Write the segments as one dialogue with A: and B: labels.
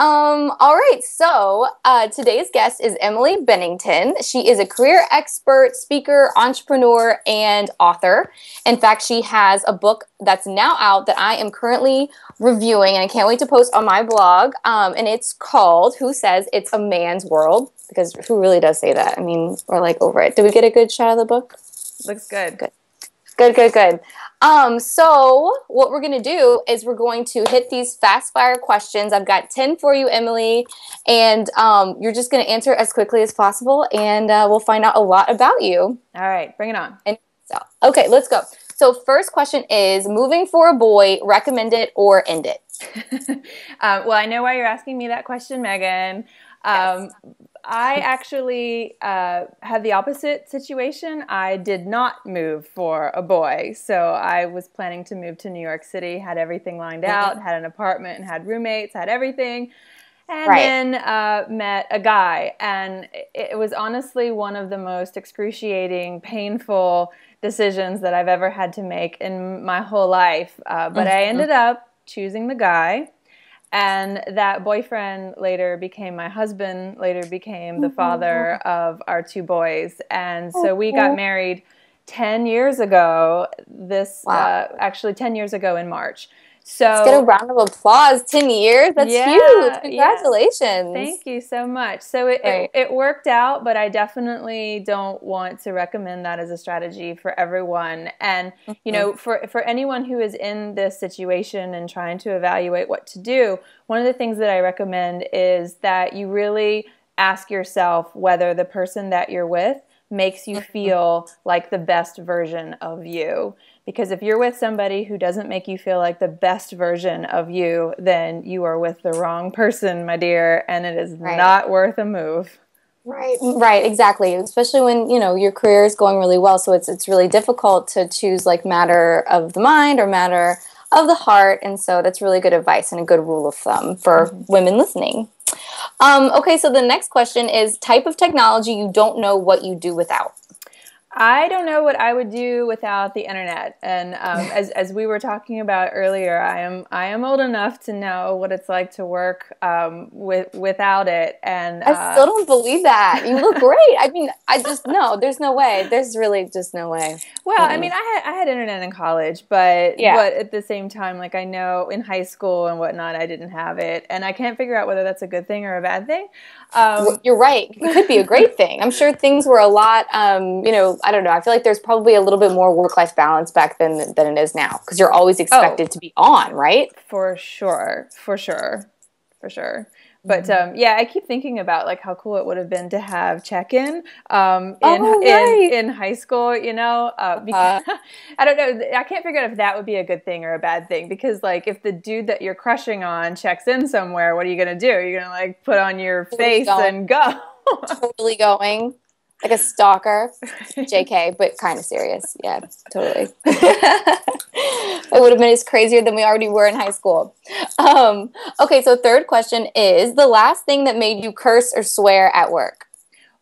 A: All right, so today's guest is Emily Bennington. She is a career expert, speaker, entrepreneur, and author. In fact, she has a book that's now out that I am currently reviewing, and I can't wait to post on my blog. And it's called Who Says It's a Man's World? Because who really does say that? I mean, we're like over it. Did we get a good shot of the book?
B: Looks good.
A: Good. Good, good, good. So what we're going to do is we're going to hit these fast fire questions. I've got 10 for you, Emily, and you're just going to answer as quickly as possible, and we'll find out a lot about you.
B: All right, bring it on.
A: Okay, let's go. So first question is, moving for a boy, recommend it or end it?
B: Well, I know why you're asking me that question, Megan.
A: Yes.
B: I actually had the opposite situation. I did not move for a boy. So I was planning to move to New York City, had everything lined out, had an apartment and had roommates, had everything. And then met a guy. And it was honestly one of the most excruciating, painful decisions that I've ever had to make in my whole life. But I ended up choosing the guy. And that boyfriend later became my husband, later became the father of our two boys. And so we got married 10 years ago, actually 10 years ago in March. So
A: let's get a round of applause. 10 years? That's huge. Congratulations.
B: Yeah. Thank you so much. So it worked out, but I definitely don't want to recommend that as a strategy for everyone. And, you know, for anyone who is in this situation and trying to evaluate what to do, one of the things that I recommend is that you really ask yourself whether the person that you're with makes you feel like the best version of you. Because if you're with somebody who doesn't make you feel like the best version of you, then you are with the wrong person, my dear, and it is not worth a move.
A: Right, exactly. Especially when, you know, your career is going really well, so it's really difficult to choose like matter of the mind or matter of the heart, and so that's really good advice and a good rule of thumb for women listening. Okay, so the next question is type of technology you don't know what you do without.
B: I don't know what I would do without the internet. And as we were talking about earlier, I am old enough to know what it's like to work without it. And
A: I still don't believe that. You look great. I mean, there's no way. There's really just no way.
B: Well, I mean, I had internet in college, but at the same time, like I know in high school and whatnot, I didn't have it, and I can't figure out whether that's a good thing or a bad thing.
A: You're right. It could be a great thing. I'm sure things were a lot, you know, I don't know. I feel like there's probably a little bit more work-life balance back then than it is now, because you're always expected to be on, right?
B: For sure. But yeah, I keep thinking about like how cool it would have been to have check-in in high school, you know, because I don't know, I can't figure out if that would be a good thing or a bad thing, because like if the dude that you're crushing on checks in somewhere, what are you going to do? You're going to like put on your face and go.
A: Totally going. Like a stalker. JK, but kind of serious. Yeah, totally. It would have been as crazier than we already were in high school. Okay, so third question is the last thing that made you curse or swear at work.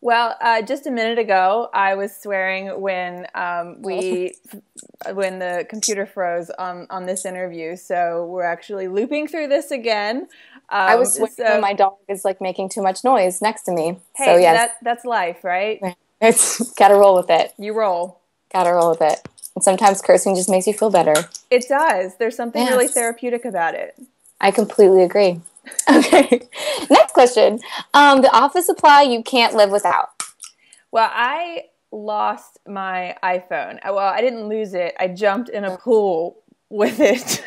B: Well, just a minute ago, I was swearing when when the computer froze on this interview. So we're actually looping through this again.
A: I was swearing when my dog is like making too much noise next to me.
B: Hey,
A: so yes,
B: that's life, right?
A: It's gotta roll with it.
B: You roll.
A: Gotta roll with it. And sometimes cursing just makes you feel better.
B: It does. There's something really therapeutic about it.
A: I completely agree. Okay. Next question. The office supply you can't live without.
B: Well, I lost my iPhone. Well, I didn't lose it. I jumped in a pool with it.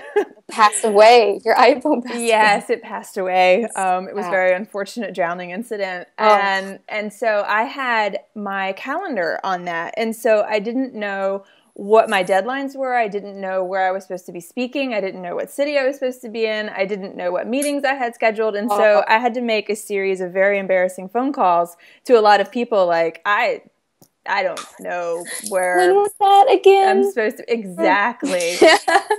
A: Passed away. Your iPhone passed away.
B: Yes, it passed away. It was a very unfortunate drowning incident. And so I had my calendar on that. And so I didn't know what my deadlines were. I didn't know where I was supposed to be speaking. I didn't know what city I was supposed to be in. I didn't know what meetings I had scheduled. And so I had to make a series of very embarrassing phone calls to a lot of people like, I don't know where.
A: When was that again?
B: I'm supposed to exactly.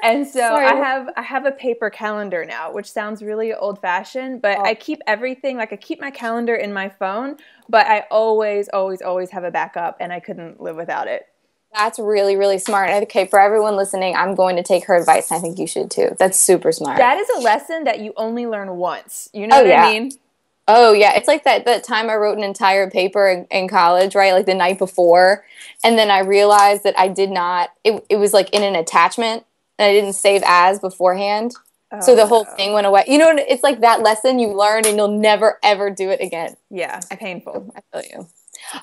B: And so I have a paper calendar now, which sounds really old fashioned, but I keep everything, like I keep my calendar in my phone, but I always have a backup, and I couldn't live without it.
A: That's really, really smart. Okay, for everyone listening, I'm going to take her advice, and I think you should too. That's super smart.
B: That is a lesson that you only learn once. You know
A: Oh,
B: what
A: yeah.
B: I mean?
A: Oh, yeah. It's like that time I wrote an entire paper in college, right? Like the night before. And then I realized that I did not, it was like in an attachment and I didn't save as beforehand.
B: Oh,
A: so the whole
B: no.
A: thing went away. You know, it's like that lesson you learned and you'll never, ever do it again.
B: Yeah, painful.
A: I feel you.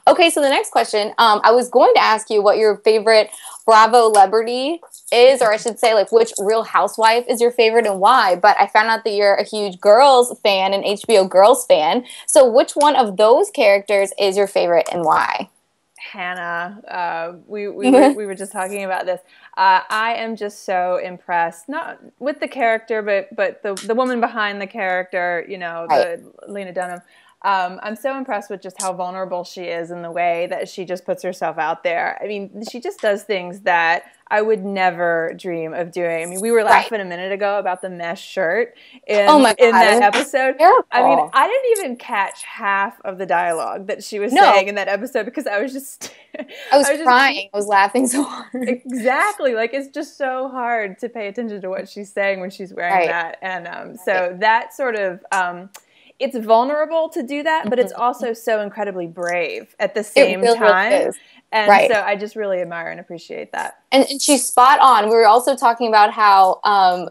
A: Okay, so the next question, I was going to ask you what your favorite Bravo celebrity is, or I should say, like, which Real Housewife is your favorite and why, but I found out that you're a huge Girls fan, an HBO Girls fan. So which one of those characters is your favorite and why?
B: Hannah, we were just talking about this. I am just so impressed, not with the character, but the woman behind the character, you know,
A: Right.
B: the Lena Dunham. I'm so impressed with just how vulnerable she is in the way that she just puts herself out there. I mean, she just does things that I would never dream of doing. I mean, we were laughing a minute ago about the mesh shirt in that episode.
A: Terrible.
B: I mean, I didn't even catch half of the dialogue that she was
A: No.
B: saying in that episode because I was just
A: I was crying. I was laughing so hard.
B: Exactly. Like, it's just so hard to pay attention to what she's saying when she's wearing
A: Right.
B: that. And so that sort of, it's vulnerable to do that, but it's also so incredibly brave at the same time.
A: Really is.
B: And
A: Right.
B: so I just really admire and appreciate that.
A: And she's spot on. We were also talking about how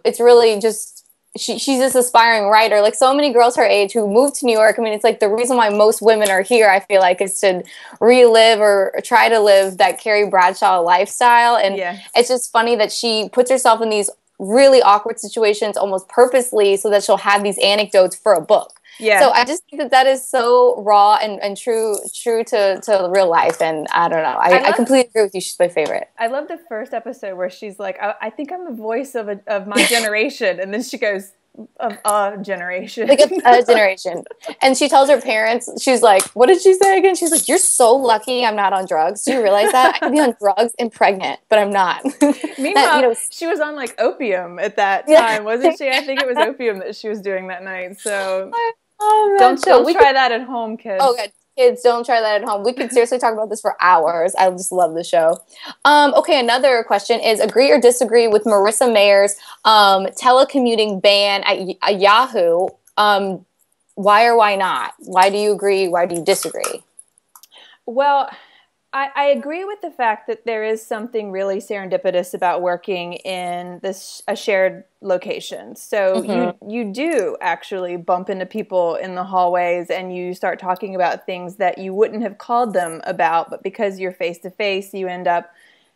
A: it's really just she's this aspiring writer. Like so many girls her age who moved to New York. I mean, it's like the reason why most women are here, I feel like, is to relive or try to live that Carrie Bradshaw lifestyle. And it's just funny that she puts herself in these really awkward situations almost purposely so that she'll have these anecdotes for a book.
B: Yeah.
A: So I just think that is so raw and true to real life. And I don't know. I completely agree with you. She's my favorite.
B: I love the first episode where she's like, I think I'm the voice of my generation. And then she goes, of a generation.
A: Like a generation. And she tells her parents, she's like, what did she say again? She's like, you're so lucky I'm not on drugs. Do you realize that? I could be on drugs and pregnant, but I'm not.
B: Meanwhile, she was on like opium at that time, wasn't she? I think it was opium that she was doing that night. So don't try that at home, kids.
A: Oh, God. Kids, don't try that at home. We could seriously talk about this for hours. I just love the show. Okay, another question is, agree or disagree with Marissa Mayer's telecommuting ban at Yahoo? Why or why not? Why do you agree? Why do you disagree?
B: Well, I agree with the fact that there is something really serendipitous about working in a shared location. So you do actually bump into people in the hallways and you start talking about things that you wouldn't have called them about, but because you're face to face, you end up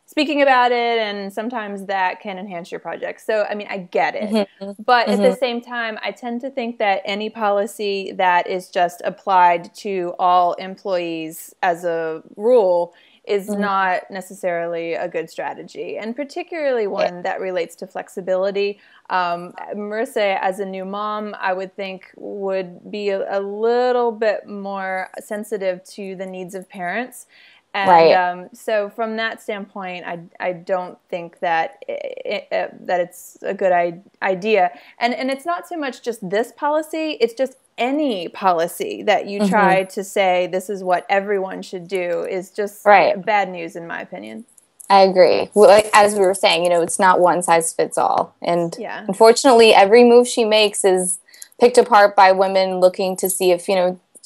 B: speaking about it, and sometimes that can enhance your project. So, I mean, I get it. But at the same time, I tend to think that any policy that is just applied to all employees as a rule is not necessarily a good strategy, and particularly one that relates to flexibility. Marissa, as a new mom, I would think would be a little bit more sensitive to the needs of parents. And so from that standpoint, I don't think that that it's a good idea. And it's not so much just this policy, it's just any policy that you try to say this is what everyone should do is just bad news, in my opinion.
A: I agree. Well, as we were saying, it's not one size fits all. And unfortunately, every move she makes is picked apart by women looking to see if,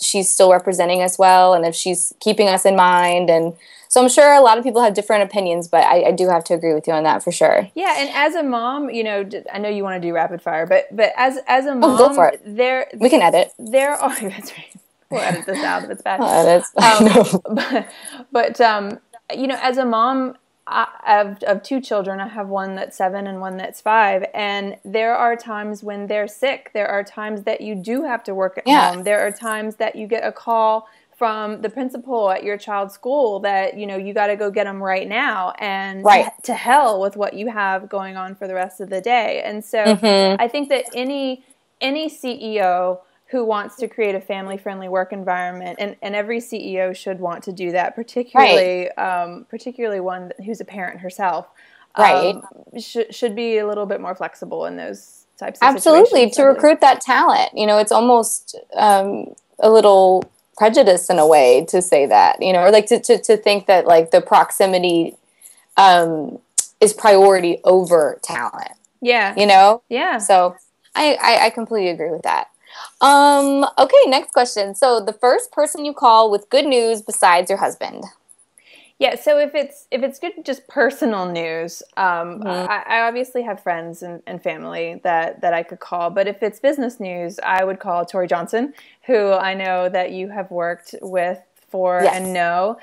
A: she's still representing us well and if she's keeping us in mind. And so I'm sure a lot of people have different opinions, but I do have to agree with you on that for sure.
B: Yeah, and as a mom, I know you want to do rapid fire, but as a mom,
A: go for it. We can edit.
B: There are that's right. We'll edit this out if it's bad. But as a mom of two children, I have one that's 7 and one that's 5, and there are times when they're sick. There are times that you do have to work at home. There are times that you get a call from the principal at your child's school that you got to go get them right now, and to hell with what you have going on for the rest of the day. And so I think that any CEO who wants to create a family-friendly work environment, and every CEO should want to do that, particularly one who's a parent herself, should be a little bit more flexible in those types of situations.
A: Absolutely, to recruit that talent. It's almost a little prejudice in a way to say that, or like to think that like the proximity is priority over talent.
B: Yeah.
A: You know?
B: Yeah.
A: So I completely agree with that. Okay, next question. So the first person you call with good news besides your husband.
B: Yeah, so if it's good, just personal news, I obviously have friends and family that I could call. But if it's business news, I would call Tori Johnson, who I know that you have worked with for and know.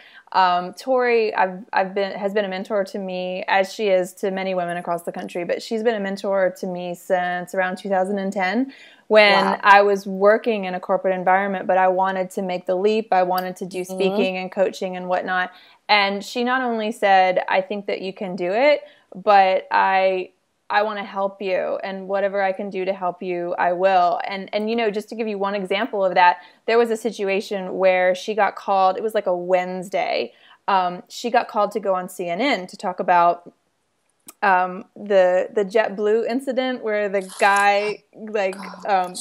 B: Tori, has been a mentor to me, as she is to many women across the country. But she's been a mentor to me since around 2010. When I was working in a corporate environment, but I wanted to make the leap. I wanted to do speaking and coaching and whatnot. And she not only said, I think that you can do it, but I want to help you, and whatever I can do to help you, I will. And you know, just to give you one example of that, there was a situation where she got called, it was like a Wednesday. She got called to go on CNN to talk about the JetBlue incident where the guy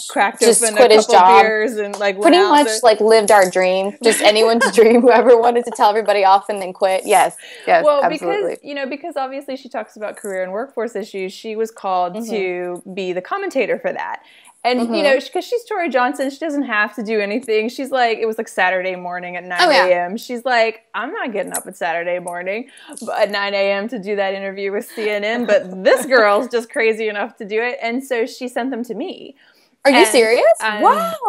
B: cracked
A: just
B: open
A: quit
B: a
A: his
B: couple
A: job.
B: beers and
A: pretty much like lived our dream, just anyone's dream, whoever wanted to tell everybody off and then quit. Yes,
B: well,
A: absolutely.
B: because obviously she talks about career and workforce issues, she was called to be the commentator for that. And, you know, because she's Tori Johnson, she doesn't have to do anything. She's like, it was like Saturday morning at 9 a.m. She's like, I'm not getting up at Saturday morning at 9 a.m. to do that interview with CNN, but this girl's just crazy enough to do it. And so she sent them to me.
A: Are you serious?
B: I'm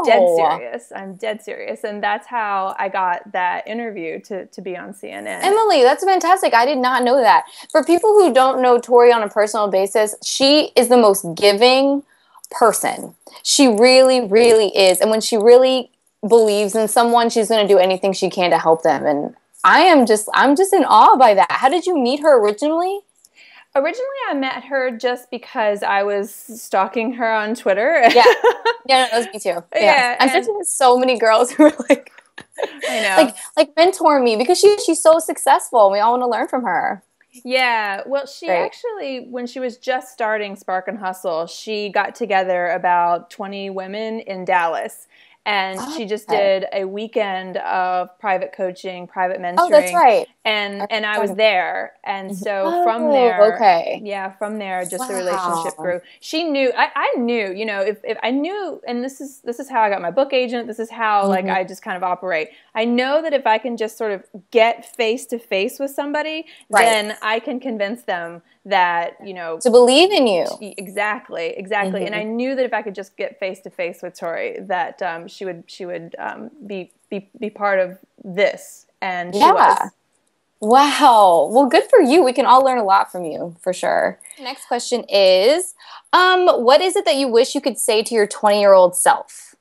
B: dead serious. I'm dead serious. And that's how I got that interview to be on CNN.
A: Emily, that's fantastic. I did not know that. For people who don't know Tori on a personal basis, she is the most giving person. She really, really is. And when she really believes in someone, she's going to do anything she can to help them. And I'm just in awe by that. How did you meet her originally?
B: Originally, I met her just because I was stalking her on Twitter.
A: Yeah, no, that was me too. Yeah, I'm friends with so many girls who are like,
B: I know,
A: like mentor me because she's so successful. And we all want to learn from her.
B: Yeah, well, she actually, when she was just starting Spark and Hustle, she got together about 20 women in Dallas. And she just did a weekend of private coaching, private mentoring.
A: Oh, that's right.
B: And I was there. And so from there, from there, just the relationship grew. She knew, I knew, you know, if I knew, and this is how I got my book agent. This is how like I just kind of operate. I know that if I can just sort of get face to face with somebody, then I can convince them that, you know,
A: to believe in you.
B: Exactly. And I knew that if I could just get face to face with Tori, that she would be part of this, and she was.
A: Wow. Well, good for you. We can all learn a lot from you, for sure. Next question is, what is it that you wish you could say to your 20-year-old self?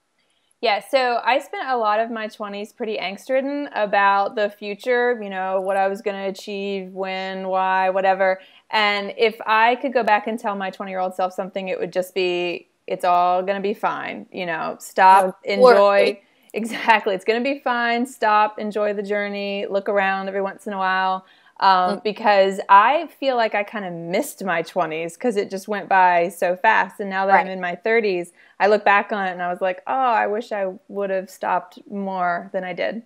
B: Yeah, so I spent a lot of my 20s pretty angst-ridden about the future, you know, what I was going to achieve, when, why, whatever. And if I could go back and tell my 20-year-old self something, it would just be, it's all going to be fine. You know, stop, enjoy. Exactly. It's going to be fine. Stop, enjoy the journey, look around every once in a while. Because I feel like I kind of missed my 20s because it just went by so fast. And now that I'm in my 30s, I look back on it and I was like, oh, I wish I would have stopped more than I did.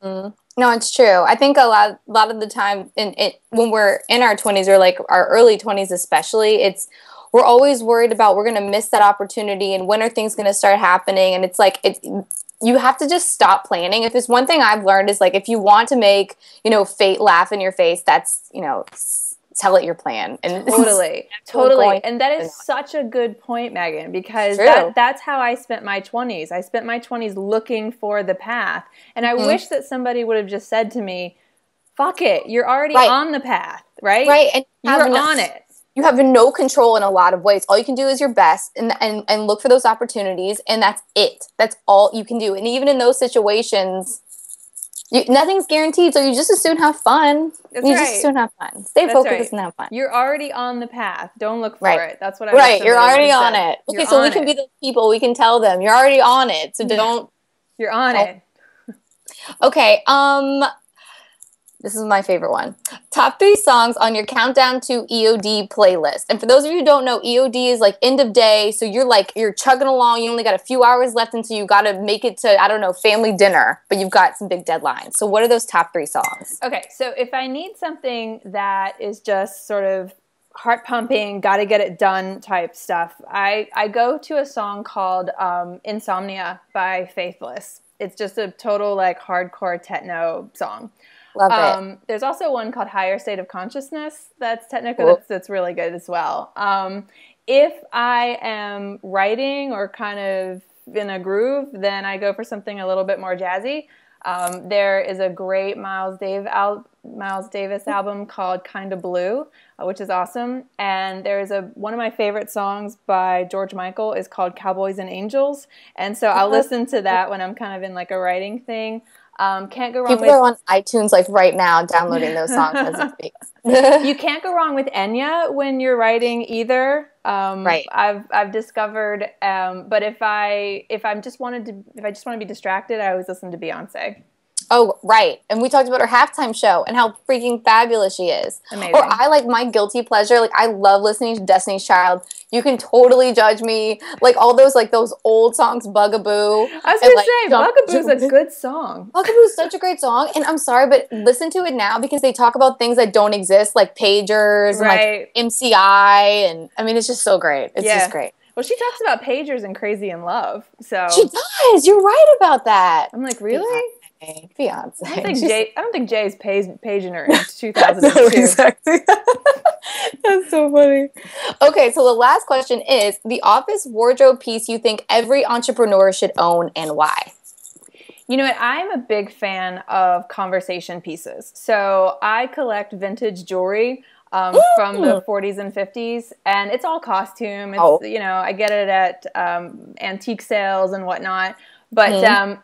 A: No, it's true. I think a lot of the time when we're in our 20s or like our early 20s especially, we're always worried about we're going to miss that opportunity and when are things going to start happening. And it's like you have to just stop planning. If there's one thing I've learned is like if you want to make, you know, fate laugh in your face, that's, you know, tell it your plan. And
B: totally. And that is such a good point, Megan, because that's how I spent my 20s. I spent my 20s looking for the path. And I wish that somebody would have just said to me, fuck it, you're already on the path, right?
A: Right. And
B: you're on it.
A: You have no control in a lot of ways. All you can do is your best and look for those opportunities, and that's it. That's all you can do. And even in those situations, nothing's guaranteed, so you just as soon have fun. Just as soon have fun. Stay focused and have fun.
B: You're already on the path. Don't look for it. That's what I
A: Right, you're already on it. Okay, so we can be those people. We can tell them, you're already on it, so don't...
B: You're on it.
A: Okay, This is my favorite one. Top 3 songs on your countdown to EOD playlist. And for those of you who don't know, EOD is like end of day. So you're chugging along. You only got a few hours left until you got to make it to, I don't know, family dinner. But you've got some big deadlines. So what are those top 3 songs?
B: Okay, so if I need something that is just sort of heart pumping, got to get it done type stuff, I go to a song called Insomnia by Faithless. It's just a total like hardcore techno song.
A: Love it.
B: There's also one called Higher State of Consciousness that's technical. That's really good as well. If I am writing or kind of in a groove, then I go for something a little bit more jazzy. There is a great Miles Davis album called Kinda Blue, which is awesome. And there's one of my favorite songs by George Michael is called Cowboys and Angels. And so I'll listen to that when I'm kind of in like a writing thing. Can't go wrong
A: People are on iTunes like right now downloading those songs as it speaks.
B: You can't go wrong with Enya when you're writing either.
A: Right.
B: I've discovered, but if I just want to be distracted, I always listen to Beyonce.
A: Oh, right. And we talked about her halftime show and how freaking fabulous she is.
B: Amazing.
A: Or I like my guilty pleasure. Like I love listening to Destiny's Child. You can totally judge me. Like all those old songs, Bugaboo.
B: I was going to say, Bugaboo's a good song.
A: Bugaboo's such a great song. And I'm sorry, but listen to it now because they talk about things that don't exist, like pagers and like MCI. And I mean, it's just so great. It's just great.
B: Well, she talks about pagers and Crazy in Love. So
A: she does. You're right about that.
B: I'm like, really?
A: Beyonce.
B: I don't think Jay's paging her in 2002.
A: No, exactly. That's so funny. Okay, so the last question is the office wardrobe piece you think every entrepreneur should own and why?
B: You know what? I'm a big fan of conversation pieces. So I collect vintage jewelry from the 40s and 50s, and it's all costume. It's, I get it at antique sales and whatnot. But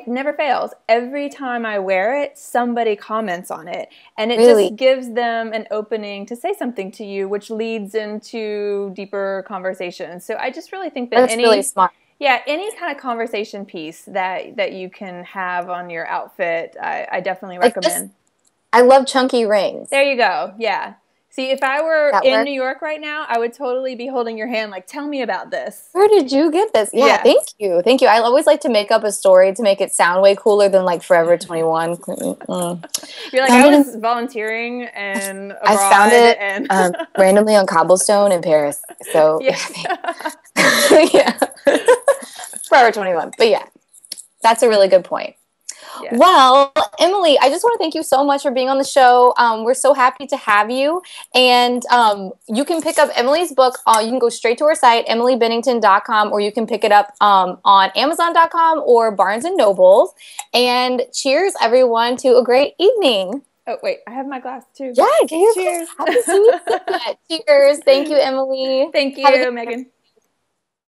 B: never fails. Every time I wear it, somebody comments on it. And it just gives them an opening to say something to you, which leads into deeper conversations. So I just really think that
A: that's really smart.
B: Yeah, any kind of conversation piece that you can have on your outfit, I definitely recommend.
A: I love chunky rings.
B: There you go. Yeah. See, if I were in New York right now, I would totally be holding your hand like, tell me about this.
A: Where did you get this? Yeah, thank you. Thank you. I always like to make up a story to make it sound way cooler than like Forever 21.
B: You're like, I was volunteering and abroad.
A: I found it randomly on cobblestone in Paris. So, yeah. Forever 21. But yeah, that's a really good point. Yeah. Well, Emily, I just want to thank you so much for being on the show. We're so happy to have you. And you can pick up Emily's book. You can go straight to her site, emilybennington.com, or you can pick it up on amazon.com or Barnes & Noble. And cheers, everyone, to a great evening.
B: Oh, wait, I have my glass, too.
A: Yeah, cheers. Cheers. Cheers. Thank you, Emily.
B: Thank you, Megan.